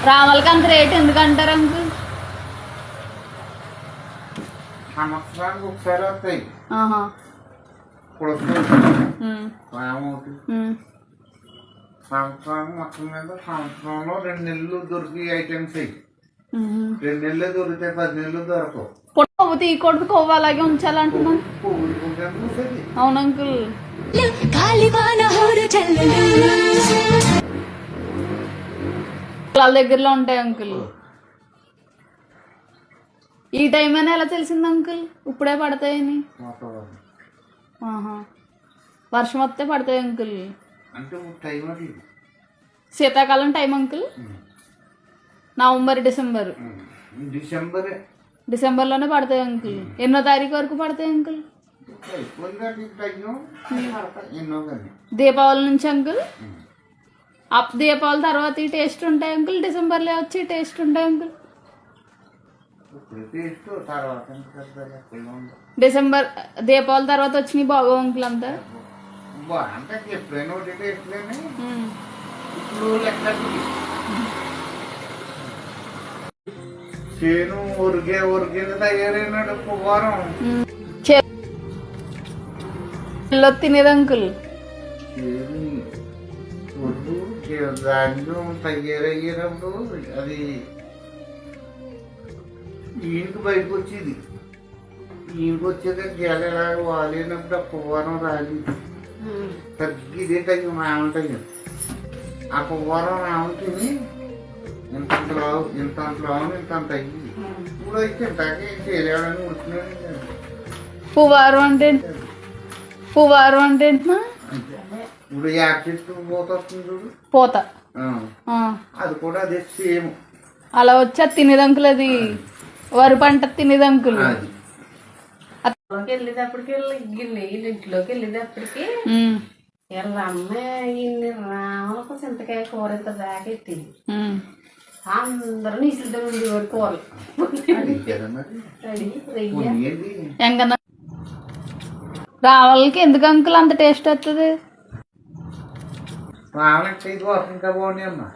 రామలకి అంత రేట్ ఎందుకంటారు అంకుల్? సంవత్సరానికి ఒకసారి వస్తాయి సంవత్సరానికి మొత్తం మీద సంవత్సరంలో 2 నెలలు దొరికి ఐటమ్స్ అయ్యి 2 నెలలు దొరికితే 10 నెలలు దొరకవు. కొవ్వు తీయకూడదు, కొవ్వు అలాగే ఉంచాలంటున్నాను. అవును అంకుల్. వాళ్ళ దగ్గరలో ఉంటాయి అంకుల్. ఈ టైం అయినా ఎలా తెలిసింది అంకుల్ ఇప్పుడే పడతాయని? వర్షం వస్తే పడతాయి అంకుల్. శీతాకాలం టైం అంకుల్. నవంబర్ డిసెంబర్లోనే పడతాయి అంకుల్. ఎన్నో తారీఖు వరకు పడతాయి అంకుల్? దీపావళి నుంచి అంకుల్. దీపావళి తర్వాత ఈ టేస్ట్ ఉంటాయి అంకుల్. డిసెంబర్లో వచ్చి టేస్ట్ ఉంటాయి అంకుల్. డిసెంబర్ దీపావళి తర్వాత వచ్చినాయి బాగో అంకుల్ అంతా. తినేది అంకుల్. ధాన్యం తయారయ్యేటప్పుడు అది ఈయనకి బయటకు వచ్చేది. ఈయనకి వచ్చేది గెల ఎలా వాలేనప్పుడు ఆ పువ్వారం రాలి తగ్గిదే తగ్గి మామూలు తగ్గింది. ఆ పువ్వారం రాముతుంది ఇంత లావు ఇంత తగ్గింది. ఇప్పుడు అయితే ఇంతకే చేయలేడని ఉడుతున్నాడు. పువ్వారం అంటే ఇప్పుడు యాక్సిస్ట్ పోత వస్తుంది చూడు, పోత. అది కూడా అదే సేమ్ అలా వచ్చి అది తినేదంకులు. అది వరి పంట తినేదంకులు. వెళ్ళేటప్పటికి ఇంట్లోకి వెళ్ళేటప్పటికి వీళ్ళ అమ్మాయి ఇన్ని రాములకు చింతకాయ కూర ఇంత దాకా ఎత్తింది. అందరూ నీసులతో ఉండేవాడు కూరలు. రావాలకి ఎందుకు అంకుల్ అంత టేస్ట్ వస్తుంది? రావాలంటే ఇంకా బాగున్నాయి అమ్మా.